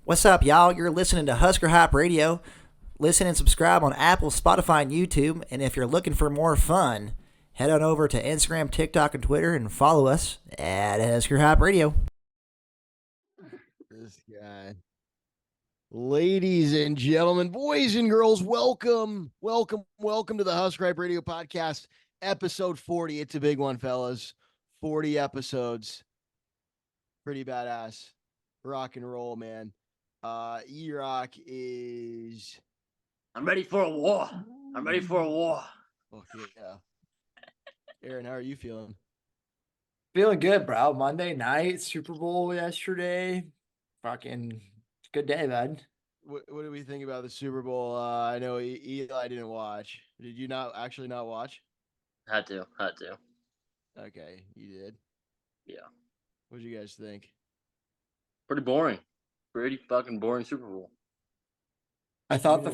What's up, y'all? You're listening to Husker Hype Radio. Listen and subscribe on Apple, Spotify, and YouTube. And if you're looking for more fun, head on over to Instagram, TikTok, and Twitter and follow us at Husker Hype Radio. This guy. Ladies and gentlemen, boys and girls, welcome to the Husker Hype Radio Podcast, episode 40. It's a big one, fellas. 40 episodes. Pretty badass. Rock and roll, man. E-Rock is... I'm ready for a war. Fuck yeah. Aaron, how are you feeling? Feeling good, bro. Monday night, Super Bowl yesterday. Fucking good day, man. What do we think about the Super Bowl? I know Eli didn't watch. Did you not watch? Had to. Okay, you did. Yeah. What did you guys think? Pretty boring. Pretty fucking boring Super Bowl. I thought You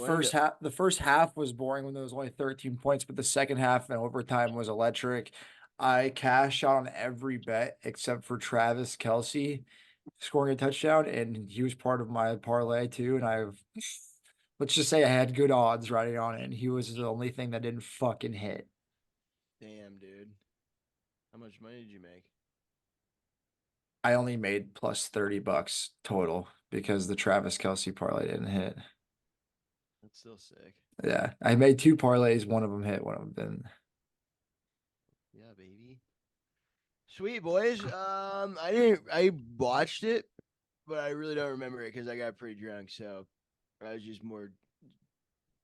the first half was boring when there was only 13 points, but the second half and overtime was electric. I cashed out on every bet except for Travis Kelce scoring a touchdown, and he was part of my parlay too. And let's just say I had good odds riding on it, and he was the only thing that didn't fucking hit. Damn, dude. How much money did you make? I only made plus $30 total because the Travis Kelce parlay didn't hit. That's still sick. Yeah, I made two parlays. One of them hit, one of them didn't. Yeah, baby. Sweet boys. I watched it, but I really don't remember it because I got pretty drunk. So I was just more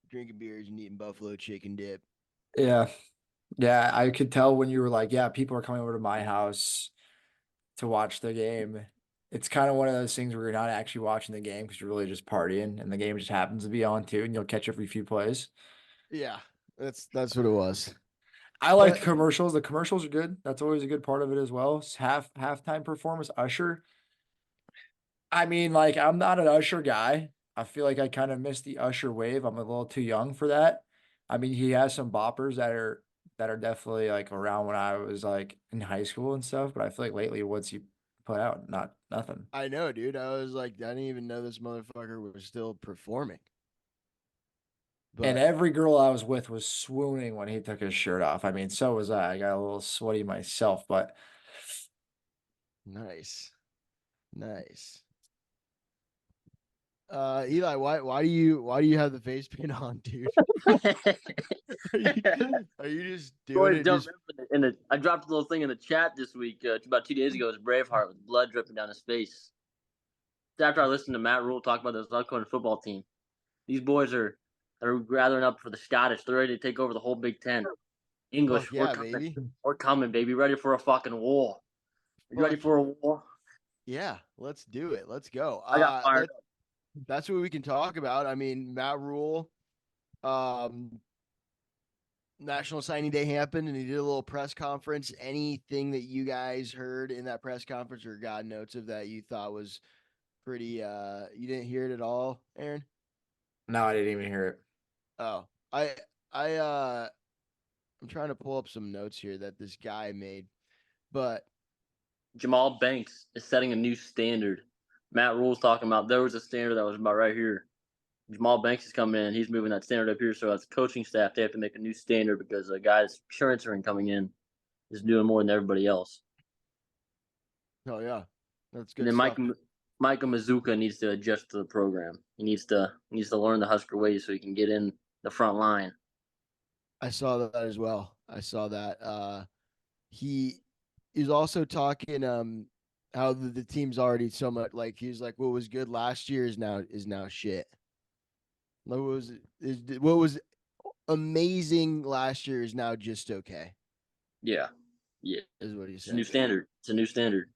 drinking beers and eating buffalo chicken dip. Yeah. Yeah, I could tell when you were like, yeah, people are coming over to my house to watch the game. It's kind of one of those things where you're not actually watching the game because you're really just partying, and the game just happens to be on too, and you'll catch every few plays. Yeah, that's what it was. I like the commercials. The commercials are good. That's always a good part of it as well. It's halftime performance. Usher. I mean, like, I'm not an Usher guy. I feel like I kind of missed the Usher wave. I'm a little too young for that. I mean, he has some boppers that are definitely like around when I was like in high school and stuff. But I feel like lately, what's he put out? Nothing. I know, dude. I was like, I didn't even know this motherfucker was still performing. And But every girl I was with was swooning when he took his shirt off. I mean, so was I. I got a little sweaty myself, but nice. Eli, why do you have the face paint on, dude? Are you just doing it? I dropped a little thing in the chat this week about 2 days ago. It was Braveheart with blood dripping down his face. It's after I listened to Matt Rule talk about this upcoming football team. These boys are gathering up for the Scottish. They're ready to take over the whole Big Ten. English, Fuck yeah, baby. We're coming, baby. Ready for a fucking war. You ready for a war? Yeah, let's do it. Let's go. I got fired up. That's what we can talk about. I mean, Matt Rule, National Signing Day happened, and he did a little press conference. Anything that you guys heard in that press conference or got notes of that you thought was pretty? You didn't hear it at all, Aaron? no, I didn't even hear it. Oh, I'm trying to pull up some notes here that this guy made, but Jamal Banks is setting a new standard. Matt Rule's talking about there was a standard that was about right here. Jamal Banks is coming in. He's moving that standard up here. So as coaching staff, they have to make a new standard because a guy that's transferring coming in is doing more than everybody else. Oh yeah, that's good. And then Micah Mazuka needs to adjust to the program. He needs to learn the Husker ways so he can get in the front line. I saw that as well. I saw that. He is also talking how the team's already so much like he's like what was good last year is now shit. What was amazing last year is now just okay. Yeah. Is what he said. It's a new standard. It's a new standard.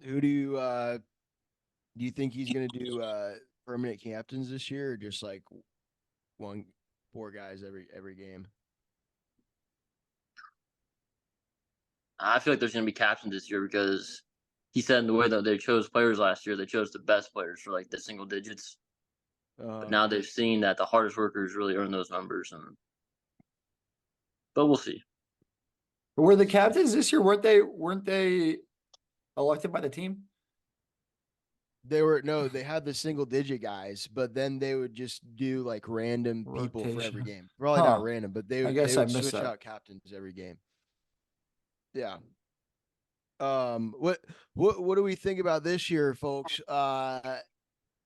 Who do you think he's gonna do permanent captains this year, or just like four guys every game? I feel like there's going to be captains this year because he said in the way that they chose players last year, they chose the best players for like the single digits. But now they've seen that the hardest workers really earn those numbers. But we'll see. Were the captains this year? Weren't they elected by the team? They had the single digit guys, but then they would just do like random people for every Rotation. game. Probably Huh. not random, but I they guess I would missed switch that. out captains every game. Yeah. What do we think about this year, folks?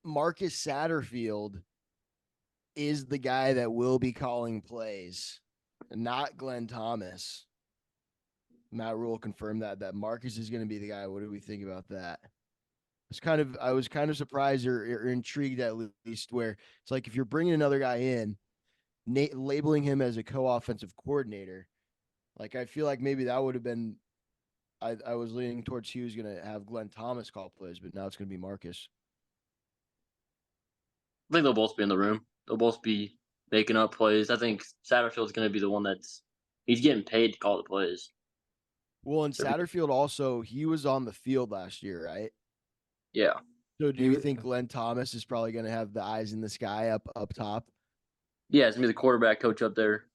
Marcus Satterfield is the guy that will be calling plays, not Glenn Thomas. Matt Rule confirmed that Marcus is going to be the guy. What do we think about that? I was kind of surprised or intrigued at least, where it's like if you're bringing another guy in, labeling him as a co-offensive coordinator, like I feel like maybe that would have been. I was leaning towards he was going to have Glenn Thomas call plays, but now it's going to be Marcus. I think they'll both be in the room. They'll both be making up plays. I think Satterfield's going to be the one he's getting paid to call the plays. Well, and Satterfield also, he was on the field last year, right? Yeah. So do you think Glenn Thomas is probably going to have the eyes in the sky up top? Yeah, it's going to be the quarterback coach up there.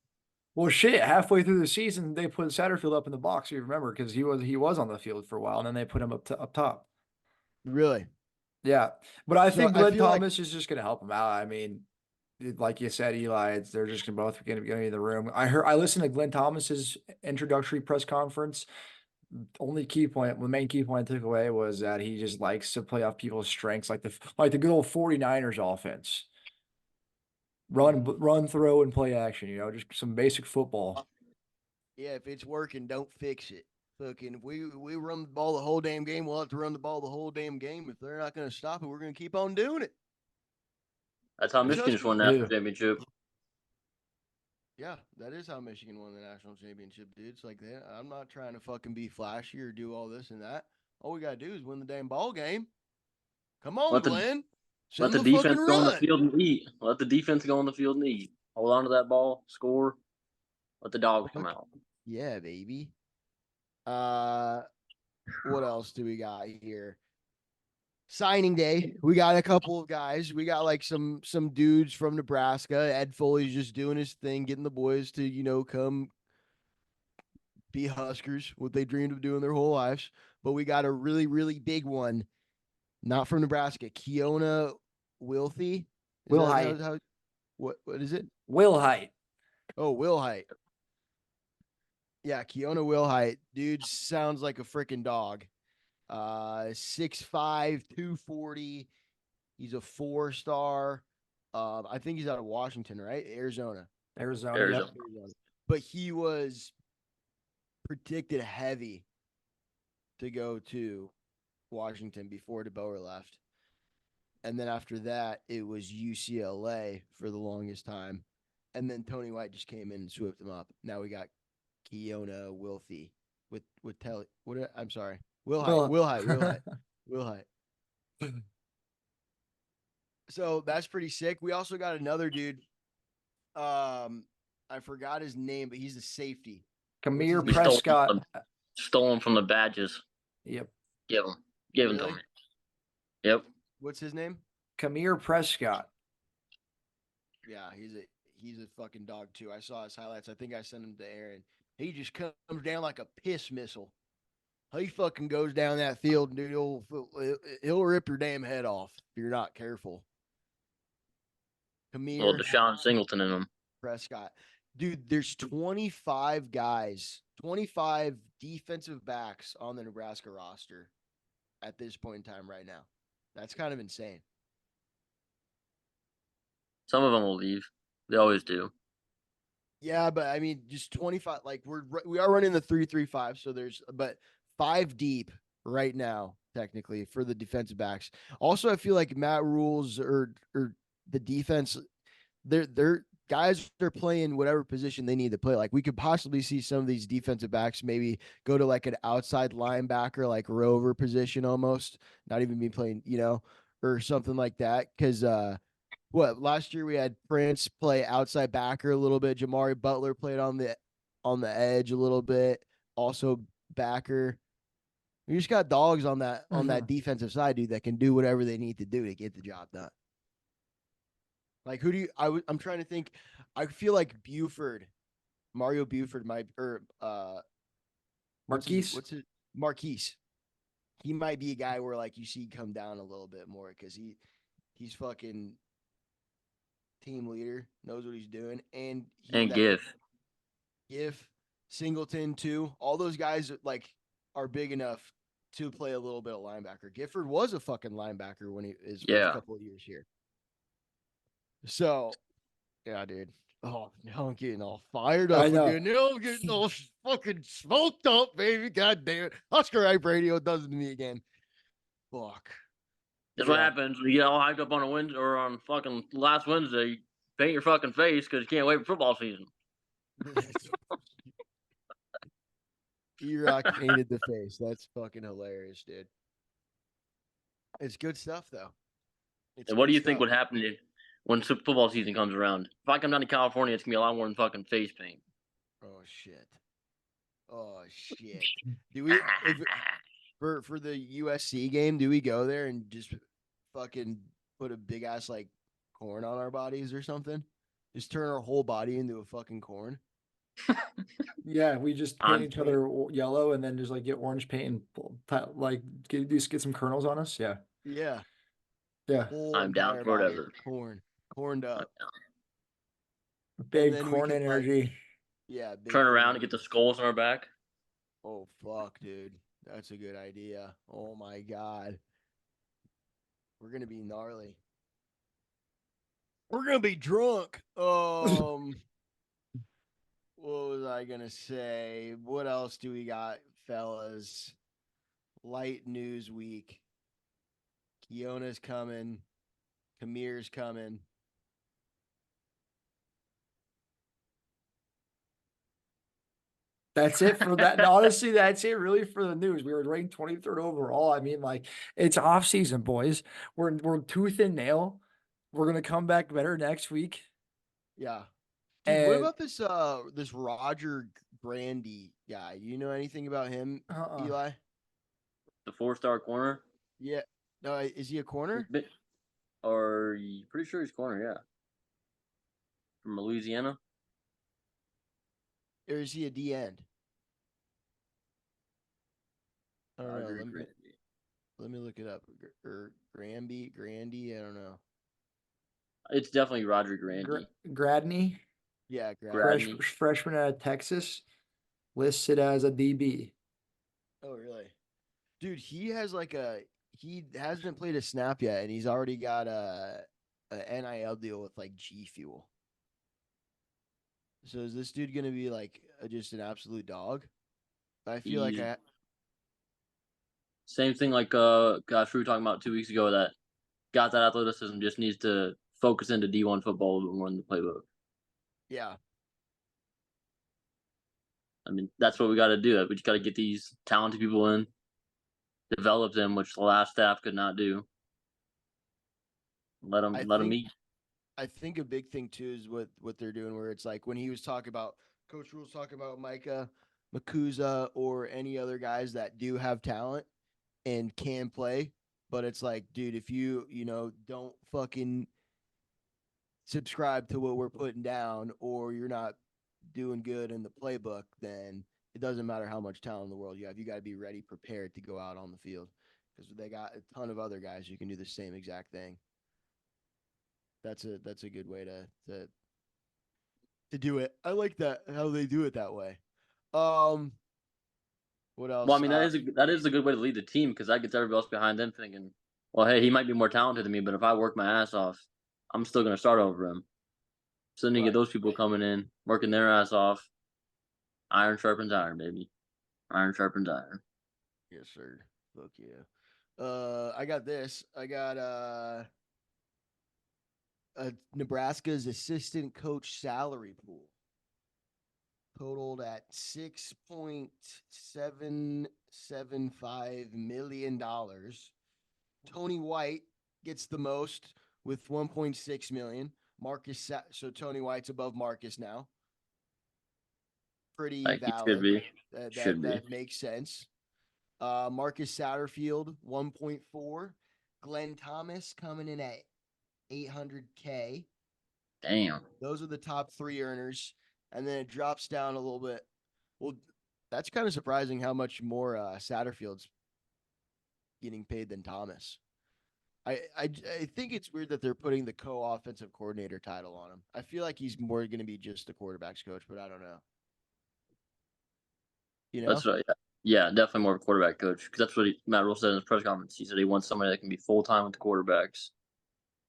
Well, shit. Halfway through the season, they put Satterfield up in the box. You remember because he was on the field for a while, and then they put him up top. Really? Yeah, but I So think I Glenn feel like- Thomas is just going to help him out. I mean, like you said, Eli, they're just both going to be in the room. I listened to Glenn Thomas's introductory press conference. The main key point I took away was that he just likes to play off people's strengths, like the good old 49ers offense. Run, throw, and play action. Just some basic football. Yeah, if it's working, don't fix it. Fucking, if we run the ball the whole damn game, we'll have to run the ball the whole damn game. If they're not going to stop it, we're going to keep on doing it. That's how Michigan just won the national championship. Yeah, that is how Michigan won the national championship, dude. It's like that. I'm not trying to fucking be flashy or do all this and that. All we got to do is win the damn ball game. Come on, Glenn. Let the defense go on the field and eat. Let the defense go on the field and eat. Hold on to that ball, score. Let the dogs come out. Yeah, baby. What else do we got here? Signing day. We got a couple of guys. We got like some dudes from Nebraska. Ed Foley's just doing his thing, getting the boys to, come be Huskers, what they dreamed of doing their whole lives. But we got a really, really big one, not from Nebraska. Keona Wilthy. Wilhite. What is it? Wilhite. Oh, Wilhite. Yeah, Keona Wilhite. Dude sounds like a freaking dog. 6'5", 240. He's a 4-star. I think he's out of Washington, right? Arizona. Yep. But he was predicted heavy to go to Washington before DeBoer left. And then after that, it was UCLA for the longest time. And then Tony White just came in and swooped him up. Now we got Keona Wilthy with Telly. I'm sorry. Wilhite. So that's pretty sick. We also got another dude. I forgot his name, but he's a safety. Kamir Prescott. Stolen from the badges. Yep. Give him to me. Yep. What's his name? Kamir Prescott. Yeah, he's a fucking dog too. I saw his highlights. I think I sent him to Aaron. He just comes down like a piss missile. He fucking goes down that field, dude. He'll rip your damn head off if you're not careful. Kamir. Well, Deshaun Singleton in him. Prescott. Dude, there's 25 guys, 25 defensive backs on the Nebraska roster at this point in time right now. That's kind of insane. Some of them will leave. They always do. Yeah, but I mean, just 25. Like we are running the 3-3-5, so there's 5 deep right now technically for the defensive backs. Also, I feel like Matt Rules or the defense, they're guys are playing whatever position they need to play. Like we could possibly see some of these defensive backs maybe go to like an outside linebacker, like rover position almost, not even be playing, or something like that. Because last year we had Prince play outside backer a little bit. Jamari Butler played on the edge a little bit, also backer. You just got dogs on that defensive side, dude, that can do whatever they need to do to get the job done. Like I'm trying to think. I feel like Mario Buford might Marquise. Marquise. he might be a guy where like you see come down a little bit more because he's fucking team leader, knows what he's doing, and And give. If Singleton too, all those guys like are big enough to play a little bit of linebacker. Gifford was a fucking linebacker when his first couple of years here. So, yeah, dude. Oh, now I'm getting all fired up again. Now I'm getting all fucking smoked up, baby. God damn it. Husker Hype Radio does it to me again. Fuck. That's what happens when you get all hyped up on a Wednesday or on fucking last Wednesday. You paint your fucking face because you can't wait for football season. E-Rock painted the face. That's fucking hilarious, dude. It's good stuff, though. And what do you think would happen when football season comes around? If I come down to California, it's gonna be a lot more than fucking face paint. Oh shit. Oh shit. Do we for the USC game? Do we go there and just fucking put a big ass like corn on our bodies or something? Just turn our whole body into a fucking corn. Yeah, we just paint each other yellow and then just like get orange paint and like get some kernels on us. Yeah. Yeah. Yeah. I'm down for whatever. Corned up. Big corn energy. Like, yeah. Turn around and get the skulls on our back. Oh fuck, dude. That's a good idea. Oh my god. We're gonna be gnarly. We're gonna be drunk. What was I gonna say? What else do we got, fellas? Light news week. Keona's coming. Kamir's coming. That's it for that. Honestly, that's it really for the news. We were ranked 23rd overall. I mean, like, it's off season, boys. We're tooth and nail. We're gonna come back better next week. Yeah. Dude, what about this Roger Grandy guy? Do you know anything about him, Eli? The 4-star corner? Yeah. No, is he a corner? Or pretty sure he's corner, yeah. From Louisiana? Or is he a D end? I don't know. Let me look it up. Or Grandy, I don't know. It's definitely Roger Grandy. Gradney? Yeah, Gradney. Freshman out of Texas, listed as a DB. Oh, really? Dude, he hasn't played a snap yet, and he's already got a NIL deal with like G Fuel. So is this dude gonna be like just an absolute dog? I feel like same thing like we were talking about 2 weeks ago that got that athleticism, just needs to focus into D1 football a little bit more in the playbook. Yeah. I mean, that's what we got to do. We just got to get these talented people in, develop them, which the last staff could not do. Let them eat. I think a big thing too is what they're doing, where it's like when he was talking about Coach Rule's talking about Micah Makuza or any other guys that do have talent and can play, but it's like, dude, if you don't fucking subscribe to what we're putting down, or you're not doing good in the playbook, then it doesn't matter how much talent in the world you have. You got to be ready, prepared to go out on the field, because they got a ton of other guys who can do the same exact thing. That's a good way to do it. I like that, how they do it that way. What else? Well, I mean, that is a good way to lead the team, because that gets everybody else behind them thinking, well, hey, he might be more talented than me, but if I work my ass off, I'm still going to start over him. So then you get those people coming in, working their ass off. Iron sharpens iron, baby. Iron sharpens iron. Yes, sir. Fuck yeah. I got this. I got Nebraska's assistant coach salary pool totaled at $6.775 million. Tony White gets the most with $1.6 million. So Tony White's above Marcus now. Pretty valid. That makes sense. Marcus Satterfield, 1.4. Glenn Thomas coming in at $800K. Damn. Those are the top three earners. And then it drops down a little bit. Well, that's kind of surprising how much more Satterfield's getting paid than Thomas. I think it's weird that they're putting the co-offensive coordinator title on him. I feel like he's more going to be just the quarterback's coach, but I don't know. You know? That's right. Yeah, definitely more of a quarterback coach because that's what Matt Rule said in his press conference. He said he wants somebody that can be full time with the quarterbacks.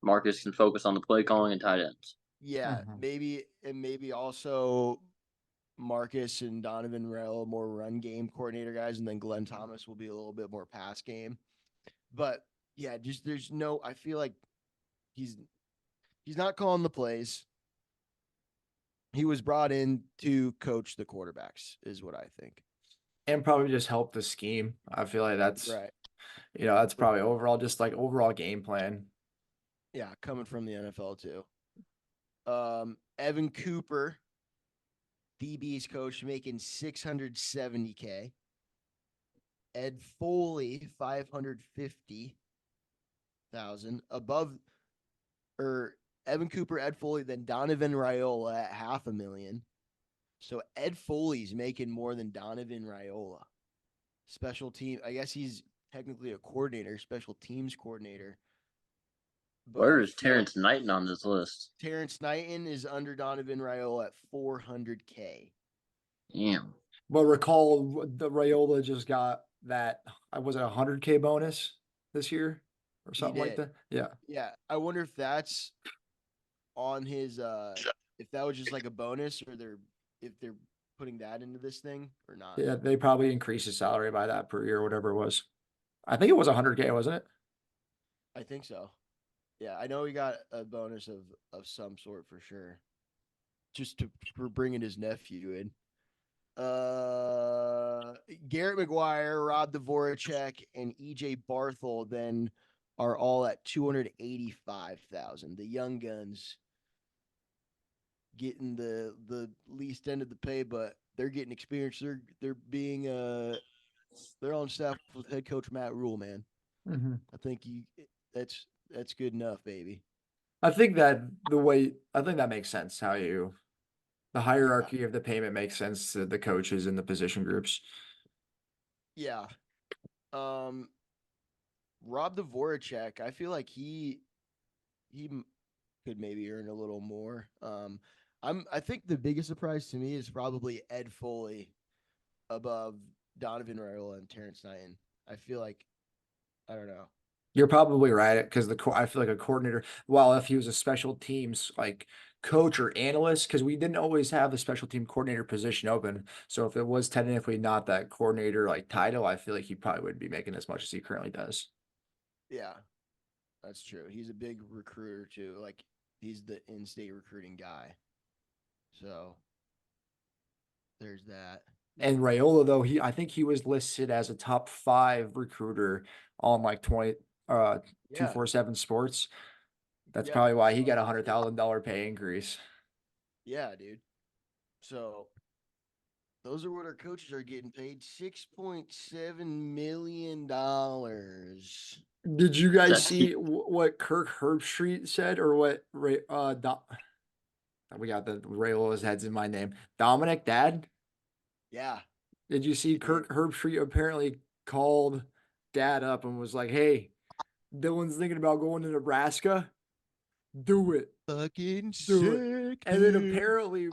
Marcus can focus on the play calling and tight ends. Yeah, maybe also Marcus and Donovan Raiola more run game coordinator guys, and then Glenn Thomas will be a little bit more pass game. But yeah, just there's no. I feel like he's not calling the plays. He was brought in to coach the quarterbacks, is what I think. And probably just help the scheme. I feel like that's Right. that's probably overall just like overall game plan. Yeah, coming from the NFL too. Evan Cooper, DB's coach, making $670K. Ed Foley, 550,000 above, or Evan Cooper, Ed Foley, then Donovan Raiola at $500,000. So Ed Foley's making more than Donovan Raiola. Special team, I guess he's technically a coordinator, special teams coordinator. But Where is Terrence Knighton on this list? Terrence Knighton is under Donovan Raiola at $400K. Damn. But recall the Raiola just got that, was it a 100K bonus this year or something like that? Yeah. Yeah. I wonder if that's on his if that was just like a bonus or if they're putting that into this thing or not. Yeah, they probably increased his salary by that per year, whatever it was. I think it was 100K, wasn't it? I think so. Yeah, I know he got a bonus of some sort for sure. Just for bringing his nephew in. Garrett McGuire, Rob Dvorak, and EJ Barthel then are all at 285,000. The young guns getting the least end of the pay, but they're getting experience. They're being they're on staff with head coach Matt Rule, man. Mm-hmm. I think that's good enough, baby. I think that makes sense how the hierarchy of the payment makes sense to the coaches and the position groups. Yeah. Rob Dvorak, I feel like he could maybe earn a little more. I think the biggest surprise to me is probably Ed Foley above Donovan Raiola and Terrence Knighton. I feel like I don't know. You're probably right because I feel like a coordinator. Well, if he was a special teams like coach or analyst, because we didn't always have the special team coordinator position open. So if it was technically not that coordinator like title, I feel like he probably wouldn't be making as much as he currently does. Yeah, that's true. He's a big recruiter too. Like he's the in-state recruiting guy. So there's that. And Raiola, though, I think he was listed as a top 5 recruiter on like 247 Sports. That's probably why he got $100,000 pay increase. Yeah, dude. So those are what our coaches are getting paid, $6.7 million. Did you guys see what Kirk Herbstreit said, or what we got the Raiola's heads in my name? Dominic, Dad? Yeah. Did you see Kirk Herbstreit apparently called Dad up and was like, "Hey, Dylan's thinking about going to Nebraska. Do it. Fucking Do sick. it." And then apparently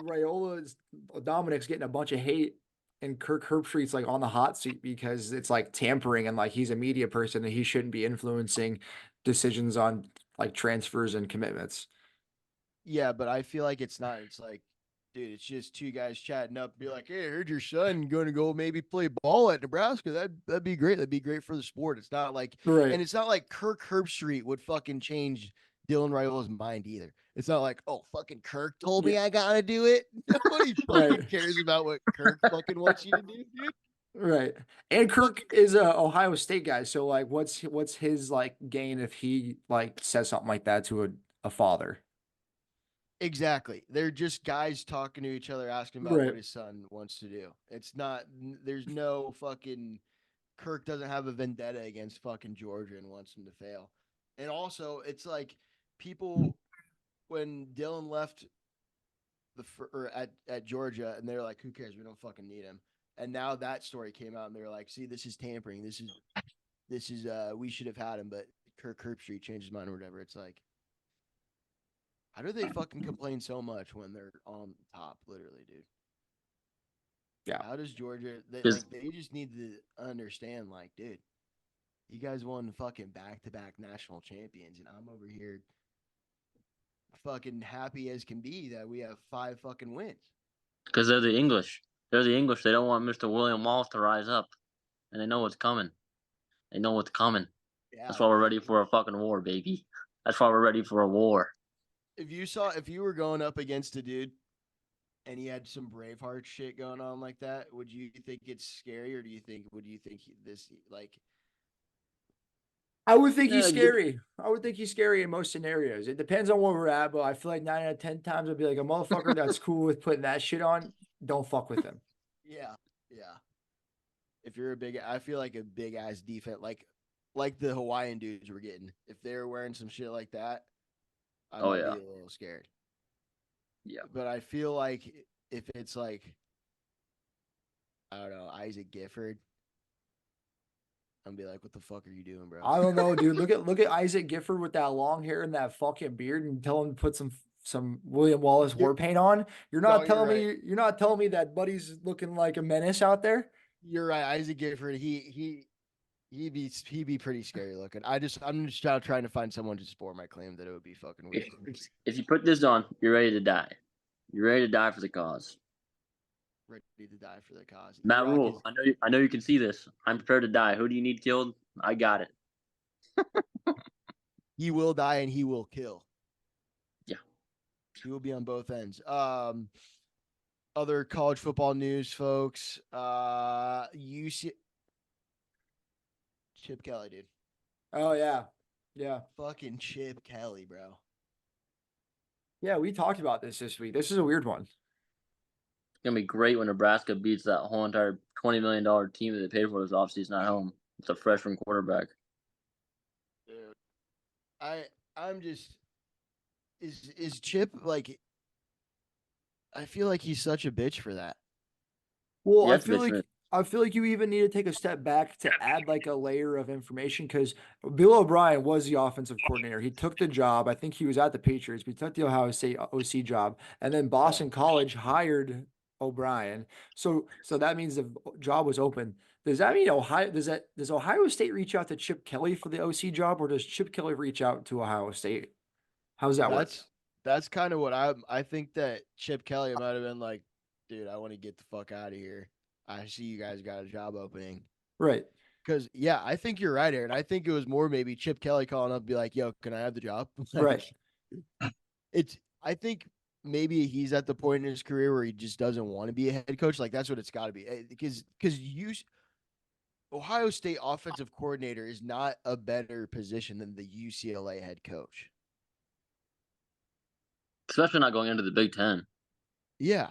Dominic's getting a bunch of hate, and Kirk Herbstreit's like on the hot seat because it's like tampering and like he's a media person and he shouldn't be influencing decisions on like transfers and commitments. Yeah, but I feel like it's not. It's like, dude, it's just two guys chatting up. Be like, hey, I heard your son going to go maybe play ball at Nebraska. That'd be great. That'd be great for the sport. It's not like, and it's not like Kirk Herbstreit would fucking change Dylan Raiola's mind either. It's not like, oh, fucking Kirk told me I gotta do it. Nobody fucking cares about what Kirk fucking wants you to do, dude. Right. And Kirk is a Ohio State guy, so like what's his like gain if he like says something like that to a father? Exactly. They're just guys talking to each other, asking about what his son wants to do. It's not, there's no fucking, Kirk doesn't have a vendetta against fucking Georgia and wants him to fail. And also, it's like people, when Dylan left at Georgia, and they're like, who cares? We don't fucking need him. And now that story came out, and they're like, see, this is tampering. This is this is we should have had him, but Kirk Herbstreit changed his mind or whatever. It's like, how do they fucking complain so much when they're on top, literally, dude? Yeah. How does Georgia? They just need to understand, like, dude, you guys won fucking back-to-back national champions, and I'm over here fucking happy as can be that we have 5 fucking wins. Because they're the English. They're the English. They don't want Mr. William Wallace to rise up, and they know what's coming. They know what's coming. Yeah, That's why we're ready for a fucking war, baby. That's why we're ready for a war. if you were going up against a dude and he had some Braveheart shit going on like that, would you think it's scary, or would you think this like? I would think he's Yeah, scary. I would think he's scary in most scenarios. It depends on where we're at, but I feel like 9 out of 10 times I'd be like, a motherfucker that's cool with putting that shit on, don't fuck with him. Yeah, yeah. If you're I feel like a big ass defense, like the Hawaiian dudes were getting. If they were wearing some shit like that, I might be a little scared. Yeah. But I feel like if it's like, I don't know, Isaac Gifford, I'm be like, what the fuck are you doing, bro? I don't know, dude. Look at Isaac Gifford with that long hair and that fucking beard, and tell him to put some William Wallace war paint on. You're not telling me you're not telling me that buddy's looking like a menace out there. You're right, Isaac Gifford. He'd be pretty scary looking. I'm just trying to find someone to support my claim that it would be fucking weird. If you put this on, you're ready to die. You're ready to die for the cause. Ready to die for the cause. Matt Rule, I know you can see this. I'm prepared to die. Who do you need killed? I got it. He will die and he will kill. Yeah. He will be on both ends. Other college football news, folks. UC Chip Kelly, dude. Oh yeah. Yeah. Fucking Chip Kelly, bro. Yeah, we talked about this week. This is a weird one. It's gonna be great when Nebraska beats that whole entire $20 million team that they paid for this offseason at home. It's a freshman quarterback. Dude. I'm just is Chip like, I feel like he's such a bitch for that. Well, I feel like you even need to take a step back to add like a layer of information, because Bill O'Brien was the offensive coordinator. He took the job. I think he was at the Patriots, but he took the Ohio State OC job, and then Boston College hired O'Brien. So that means the job was open. Does that mean does Ohio State reach out to Chip Kelly for the OC job, or does Chip Kelly reach out to Ohio State? How does that work? That's kind of what I think, that Chip Kelly might have been like, dude, I want to get the fuck out of here. I see you guys got a job opening. Right. Because, yeah, I think you're right, Aaron. I think it was more maybe Chip Kelly calling up and be like, yo, can I have the job? Right. I think maybe he's at the point in his career where he just doesn't want to be a head coach. Like, that's what it's got to be. Because Ohio State offensive coordinator is not a better position than the UCLA head coach. Especially not going into the Big Ten. Yeah.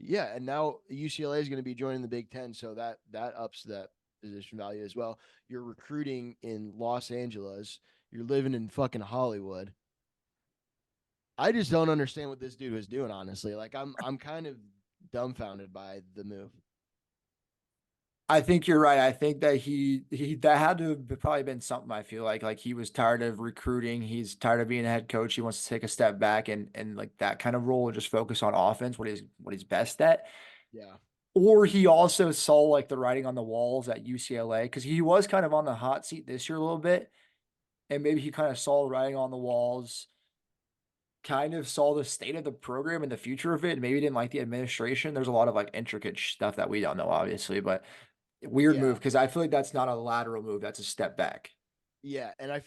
Yeah, and now UCLA is going to be joining the Big Ten, so that ups that position value as well. You're recruiting in Los Angeles. You're living in fucking Hollywood. I just don't understand what this dude was doing, honestly. Like, I'm kind of dumbfounded by the move. I think you're right. I think that he that had to have probably been something. I feel like he was tired of recruiting. He's tired of being a head coach. He wants to take a step back and like that kind of role and just focus on offense, what he's best at. Yeah. Or he also saw like the writing on the walls at UCLA, because he was kind of on the hot seat this year a little bit, and maybe he kind of saw the writing on the walls, kind of saw the state of the program and the future of it. Maybe didn't like the administration. There's a lot of like intricate stuff that we don't know, obviously, but. Weird move, because I feel like that's not a lateral move. That's a step back. Yeah, and I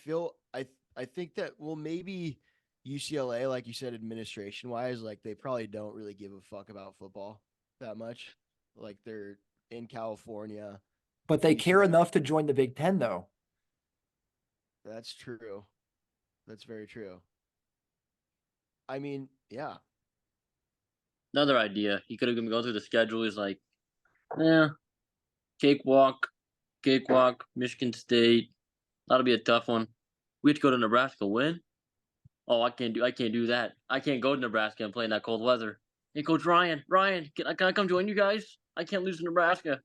think that, well, maybe UCLA, like you said, administration wise, like they probably don't really give a fuck about football that much. Like, they're in California. But they care enough to join the Big Ten, though. That's true. That's very true. I mean, yeah. Another idea. He could have been going through the schedule. He's like, yeah. Cakewalk, Michigan State. That'll be a tough one. We have to go to Nebraska, win. Oh, I can't do that. I can't go to Nebraska and play in that cold weather. Hey, Coach Ryan, can I come join you guys? I can't lose to Nebraska.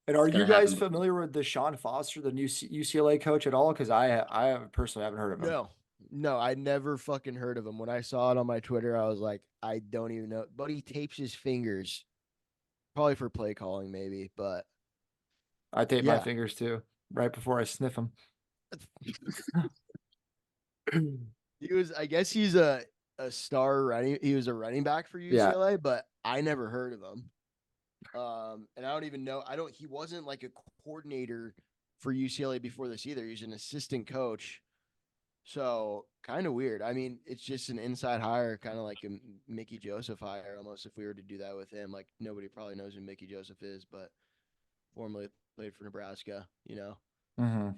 And are It's you gonna guys happen. familiar with Deshaun Foster, the new UCLA coach at all? Because I personally haven't heard of him. No, I never fucking heard of him. When I saw it on my Twitter, I was like, I don't even know. But he tapes his fingers, probably for play calling, maybe. But I tape my yeah, fingers too, right before I sniff them. I guess he's a star running. He was a running back for Yeah. UCLA, but I never heard of him. And I don't even know. He wasn't like a coordinator for UCLA before this either. He's an assistant coach. So kind of weird. I mean, it's just an inside hire, kind of like a Mickey Joseph hire almost. If we were to do that with him, like nobody probably knows who Mickey Joseph is, but formerly played for Nebraska, Mm-hmm.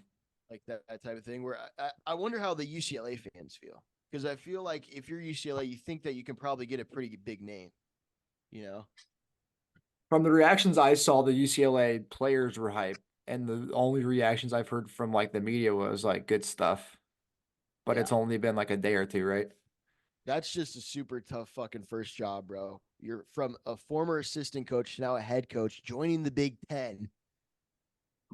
like that type of thing. Where I wonder how the UCLA fans feel, because I feel like if you're UCLA, you think that you can probably get a pretty big name, you know? From the reactions I saw, the UCLA players were hyped, and the only reactions I've heard from like the media was like good stuff. But Yeah. it's only been like a day or two, right? That's just a super tough fucking first job, bro. You're from a former assistant coach to now a head coach, joining the Big Ten.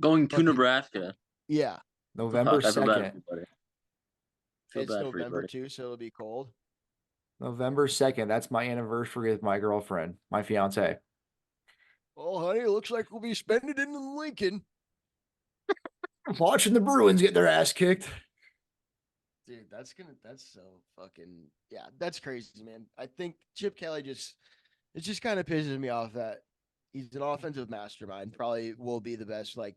Going to Fucking- Nebraska. Yeah. November Fuck, I feel bad for 2nd. you, buddy. Feel It's bad for you, November buddy. too, so it'll be cold. November 2nd. That's my anniversary with my girlfriend, my fiance. Oh, honey, it looks like we'll be spending it in Lincoln. Watching the Bruins get their ass kicked. Dude, that's so fucking, yeah, that's crazy, man. I think Chip Kelly it just kind of pisses me off that he's an offensive mastermind. Probably will be the best, like,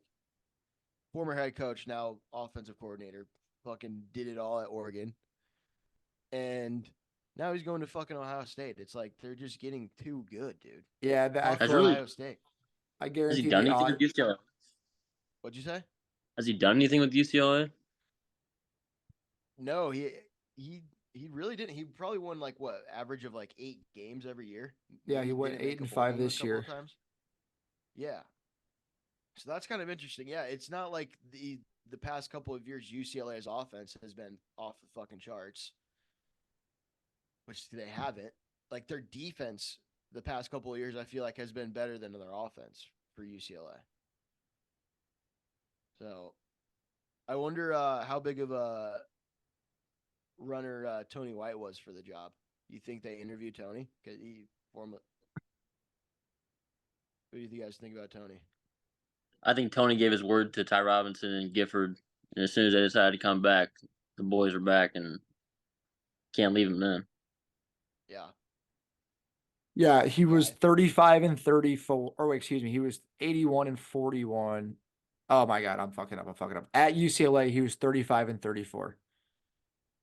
former head coach, now offensive coordinator. Fucking did it all at Oregon. And now he's going to fucking Ohio State. It's like they're just getting too good, dude. Yeah, I Fuck really- Ohio State. I Has he guarantee done the anything with odd. UCLA? What'd you say? Has he done anything with UCLA? No, he really didn't. He probably won like what, average of like 8 games every year. Yeah, Maybe he went didn't make 8 a and bowl 5 game a this couple year. of times. Yeah. So that's kind of interesting. Yeah, it's not like the past couple of years UCLA's offense has been off the fucking charts, which they haven't. Like their defense the past couple of years, I feel like has been better than their offense for UCLA. So I wonder how big of a runner Tony White was for the job. You think they interviewed Tony? Because he formerly. What do you guys think about Tony? I think Tony gave his word to Ty Robinson and Gifford, and as soon as they decided to come back, the boys are back and can't leave him then. Yeah. Yeah, he was Yeah. 35 and 34. Or wait, excuse me, he was 81 and 41. Oh my God, I'm fucking up. At UCLA, he was 35 and 34.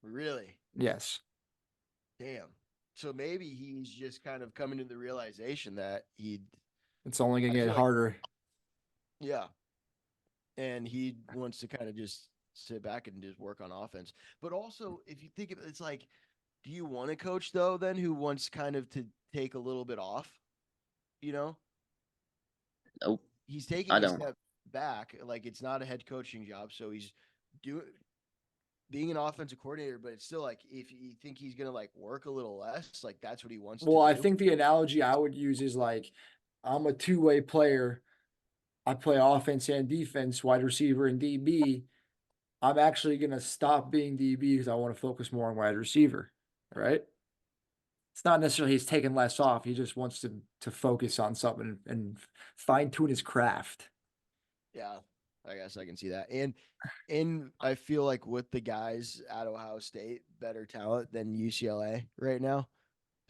Really? Yes. Damn. So maybe he's just kind of coming to the realization that It's only gonna I get feel like- harder. yeah. And he wants to kind of just sit back and just work on offense. But also, if you think of it, it's like, do you want a coach though then who wants kind of to take a little bit off? You know? Nope. He's taking I a don't. step back. Like it's not a head coaching job, so he's being an offensive coordinator, but it's still like if you think he's gonna like work a little less, like that's what he wants to Well, I do. think the analogy I would use is like I'm a two-way player. I play offense and defense, wide receiver and DB. I'm actually gonna stop being DB because I want to focus more on wide receiver. Right? It's not necessarily he's taking less off. He just wants to focus on something and fine tune his craft. Yeah, I guess I can see that. And I feel like with the guys at Ohio State, better talent than UCLA right now.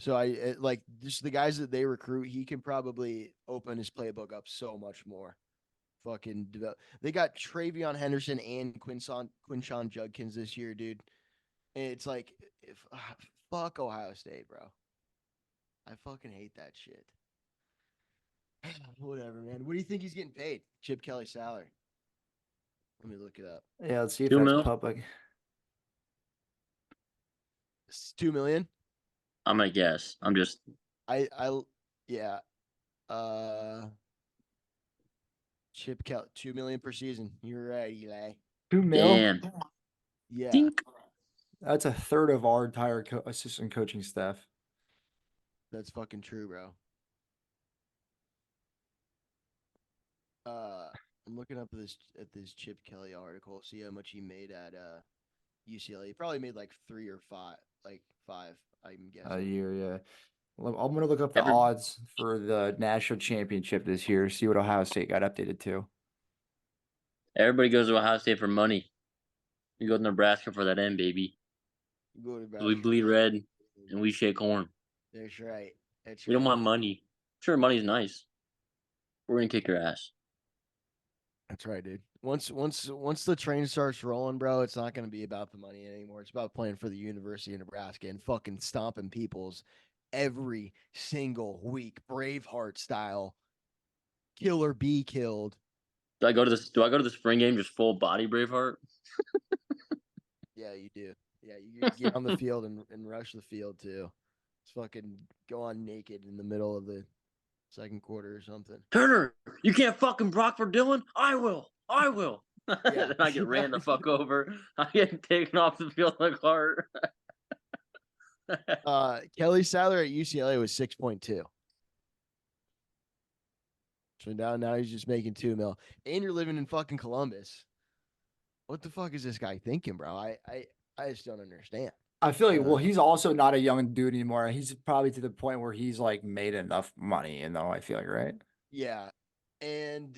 So like just the guys that they recruit, he can probably open his playbook up so much more. Fucking develop. They got Travion Henderson and Quinshawn Judkins this year, dude. And it's like, fuck Ohio State, bro. I fucking hate that shit. Whatever, man. What do you think he's getting paid? Chip Kelly salary. Let me look it up. Yeah, let's see if 2 that's mil? public. It's $2 million. I'm gonna guess. I'm just Yeah. Chip Kelly, $2 million per season. You're right, Eli. 2 mil. damn. Yeah. Dink. That's a third of our entire assistant coaching staff. That's fucking true, bro. I'm looking up this Chip Kelly article. See how much he made at UCLA. He probably made like 3 or 5, like 5. I'm A guessing. year, yeah. Well, I'm gonna look up the Every odds for the national championship this year. See what Ohio State got updated to. everybody goes to Ohio State for money. You go to Nebraska for that end, baby. Go to 'Cause we bleed red and we shake corn. That's right. That's We don't right. want money. Sure, money's nice. We're gonna kick your ass. That's right, dude. Once the train starts rolling, bro, it's not going to be about the money anymore. It's about playing for the University of Nebraska and fucking stomping people's every single week, Braveheart style. Kill or be killed. Do I go to the spring game just full body Braveheart? Yeah, you do. Yeah, you get on the field and rush the field too. Just fucking go on naked in the middle of the second quarter or something. Turner, you can't fucking block for Dylan. I will. Yeah. Then I get ran the fuck over. I get taken off the field like hard. Kelly's salary at UCLA was 6.2. So now he's just making 2 mil. And you're living in fucking Columbus. What the fuck is this guy thinking, bro? I just don't understand. I feel like, well, Uh, he's also not a young dude anymore. He's probably to the point where he's like made enough money, I feel like, right? Yeah. And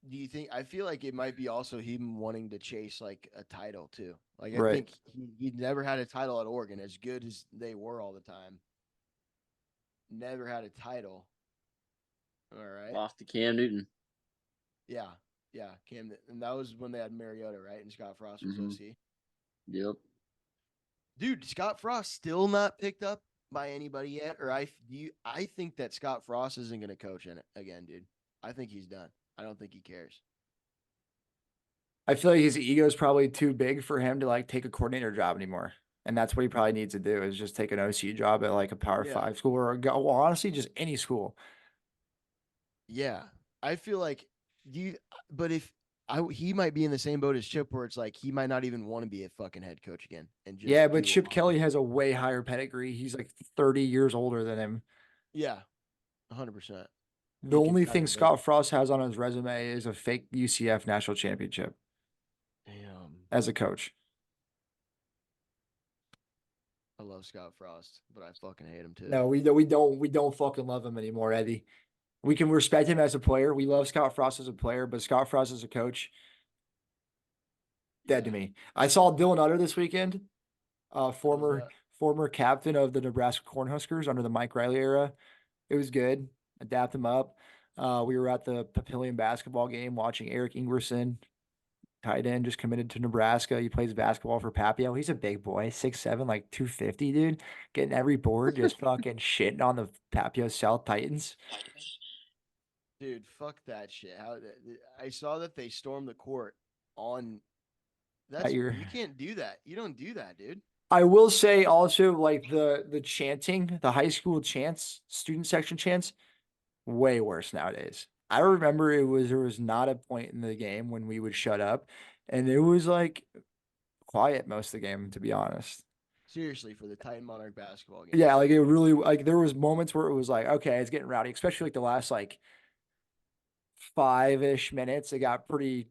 do you think I feel like it might be also him wanting to chase like a title too? Like I Right. think he never had a title at Oregon, as good as they were all the time. Never had a title. All right. Lost to Cam Newton. Yeah. Yeah. Cam, and that was when they had Mariota, right? And Scott Frost was Mhm. OC. Yep. Dude, Scott Frost still not picked up by anybody yet, or I think that Scott Frost isn't going to coach in it again, dude. I think he's done. I don't think he cares. I feel like his ego is probably too big for him to like take a coordinator job anymore. And that's what he probably needs to do is just take an OC job at like a Power Yeah. 5 school or go, well, honestly, just any school. Yeah, I feel like but if he might be in the same boat as Chip, where it's like he might not even want to be a fucking head coach again, and just Yeah, but do Chip Kelly offense. has a way higher pedigree. He's like 30 years older than him. Yeah, 100%. The only thing Scott Frost has on his resume is a fake UCF national championship Damn, as a coach. I love Scott Frost, but I fucking hate him too. No, we don't fucking love him anymore, Eddie. We can respect him as a player. We love Scott Frost as a player, but Scott Frost as a coach, dead to Yeah. me. I saw Dylan Utter this weekend, How's former that? former captain of the Nebraska Cornhuskers under the Mike Riley era. It was good. Adapt him up. We were at the Papillion basketball game watching Eric Ingerson, tight end, just committed to Nebraska. He plays basketball for Papio. He's a big boy, 6'7", like 250, dude. Getting every board, just fucking shitting on the Papio South Titans. Dude, fuck that shit. I saw that they stormed the court on. You can't do that. You don't do that, dude. I will say also, like the chanting, the high school chants, student section chants, way worse nowadays. I remember there was not a point in the game when we would shut up, and it was like quiet most of the game, to be honest. Seriously, for the Titan Monarch basketball game. Yeah, like it really, like there was moments where it was like, okay, it's getting rowdy, especially like the last like 5-ish minutes. It got pretty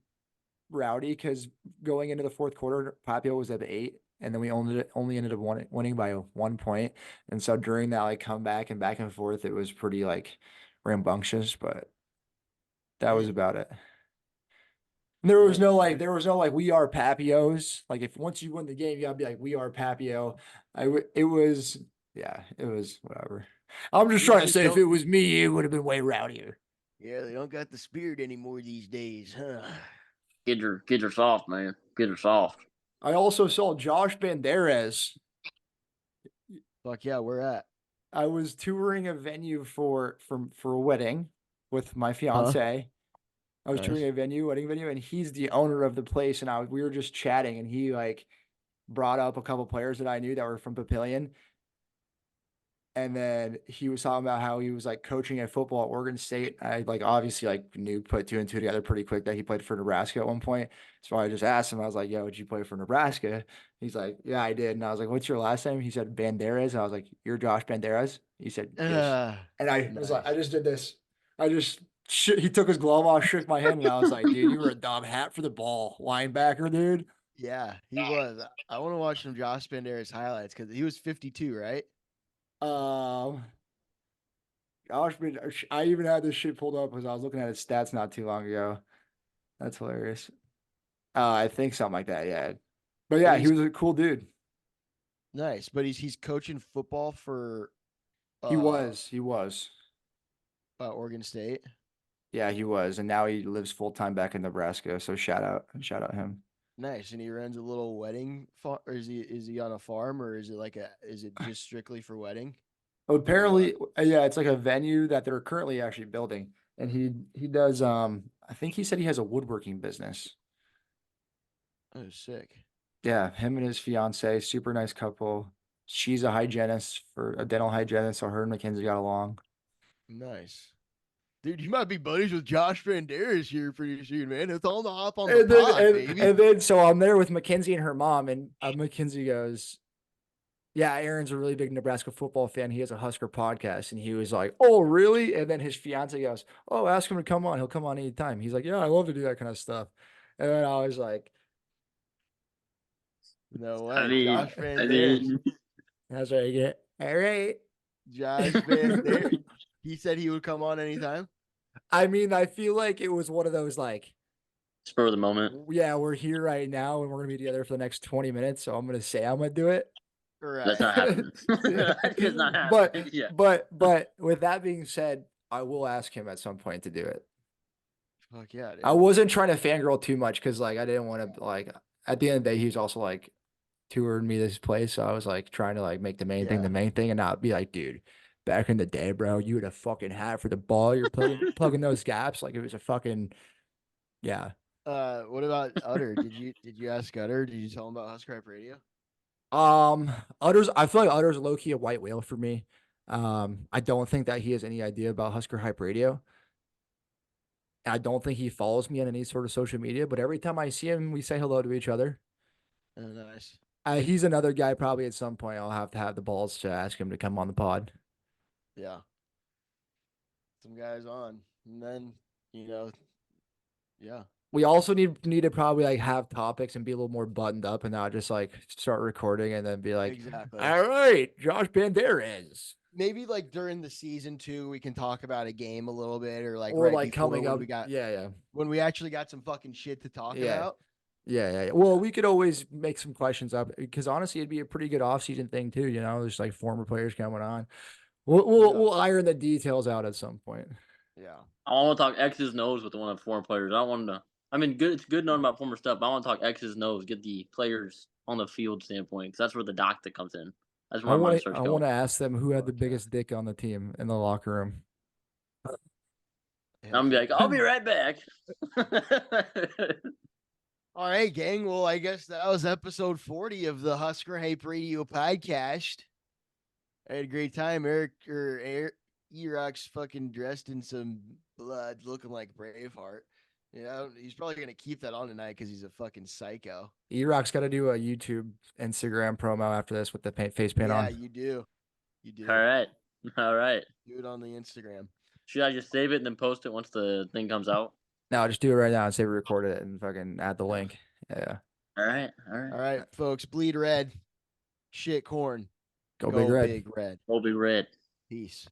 rowdy because going into the fourth quarter, Papio was at 8, and then we only ended up winning by 1 point. And so during that like comeback and back and forth, it was pretty like rambunctious, but that was about it. And there was no like we are Papios. Like if once you win the game, you gotta be like we are Papio. It was whatever. I'm just trying to say if it was me, it would have been way rowdier. Yeah, they don't got the spirit anymore these days, huh? Kids are soft, man. Kids are soft. I also saw Josh Banderas. Fuck yeah, where at? I was touring a venue for a wedding with my fiance. I was touring a wedding venue, and he's the owner of the place. And we were just chatting, and he like brought up a couple players that I knew that were from Papillion. And then he was talking about how he was like coaching at football at Oregon State. I like obviously like put 2 and 2 together pretty quick that he played for Nebraska at one point. So I just asked him, I was like, yo, did you play for Nebraska? He's like, yeah, I did. And I was like, what's your last name? He said Banderas. And I was like, you're Josh Banderas? He said, yes. And I was like, I just did this. I just he took his glove off, shook my hand, and I was like, dude, you were a dumb hat for the ball, linebacker, dude. Yeah, he was. I want to watch some Josh Banderas highlights because he was 52, right? Um, gosh, I even had this shit pulled up because I was looking at his stats not too long ago. That's hilarious. I think something like that, yeah. But yeah, he was a cool dude. Nice, but he's coaching football for He was. Oregon State. Yeah, he was, and now he lives full time back in Nebraska. So shout out him. Nice, and he runs a little wedding farm, or is he on a farm, or is it just strictly for wedding? Apparently, yeah, it's like a venue that they're currently actually building, and he does. I think he said he has a woodworking business. Oh, sick. Yeah, him and his fiance, super nice couple. She's a hygienist for a dental hygienist, so her and Mackenzie got along. Nice. Dude, you might be buddies with Josh Banderas here pretty soon, man. It's all the hop on the pod, baby. And then so I'm there with Mackenzie and her mom, and Mackenzie goes, yeah, Aaron's a really big Nebraska football fan. He has a Husker podcast. And he was like, oh, really? And then his fiance goes, oh, ask him to come on. He'll come on anytime. He's like, yeah, I love to do that kind of stuff. And then I was like, no way. Josh Banderas. That's right. Yeah. All right. Josh Banderas. He said he would come on anytime. I mean, I feel like it was one of those like spur of the moment. Yeah, we're here right now and we're gonna be together for the next 20 minutes. So I'm gonna say I'm gonna do it. Right. That's not happening. That's not happening. But with that being said, I will ask him at some point to do it. Fuck yeah, dude. I wasn't trying to fangirl too much because like I didn't want to like at the end of the day he was also like touring me this place. So I was like trying to like make the main thing and not be like, dude, back in the day, bro, you had a fucking hat for the ball. You're plugging those gaps like it was a fucking What about Utter? Did you ask Utter? Did you tell him about Husker Hype Radio? Utter's I feel like Utter's low key a white whale for me. I don't think that he has any idea about Husker Hype Radio. I don't think he follows me on any sort of social media, but every time I see him, we say hello to each other. Oh, nice. He's another guy probably at some point I'll have to have the balls to ask him to come on the pod. Yeah. Some guys on. And then, yeah. We also need to probably like have topics and be a little more buttoned up and not just like start recording and then be like, exactly. All right, Josh Banderas. Maybe like during the season too, we can talk about a game a little bit or like coming up. When we actually got some fucking shit to talk about. Yeah. Well, we could always make some questions up because honestly, it'd be a pretty good off-season thing too. There's like former players coming on. We'll iron the details out at some point. Yeah. I want to talk X's and O's with one of the former players. I don't want to. I mean, it's good knowing about former stuff, but I want to talk X's and O's, get the players on the field standpoint, because that's where the doctor comes in. That's where I want to ask them who had the biggest dick on the team in the locker room. I'm gonna be like, I'll be right back. All right, gang. Well, I guess that was episode 40 of the Husker Hype Radio podcast. I had a great time. E-Rock's fucking dressed in some blood, looking like Braveheart. He's probably going to keep that on tonight because he's a fucking psycho. E-Rock's got to do a YouTube, Instagram promo after this with the face paint on. Yeah, you do. All right. Do it on the Instagram. Should I just save it and then post it once the thing comes out? No, just do it right now and say we recorded it and fucking add the link. Yeah. All right, folks. Bleed red. Shit corn. Go Big Red. Big Red. Go Big Red. Peace.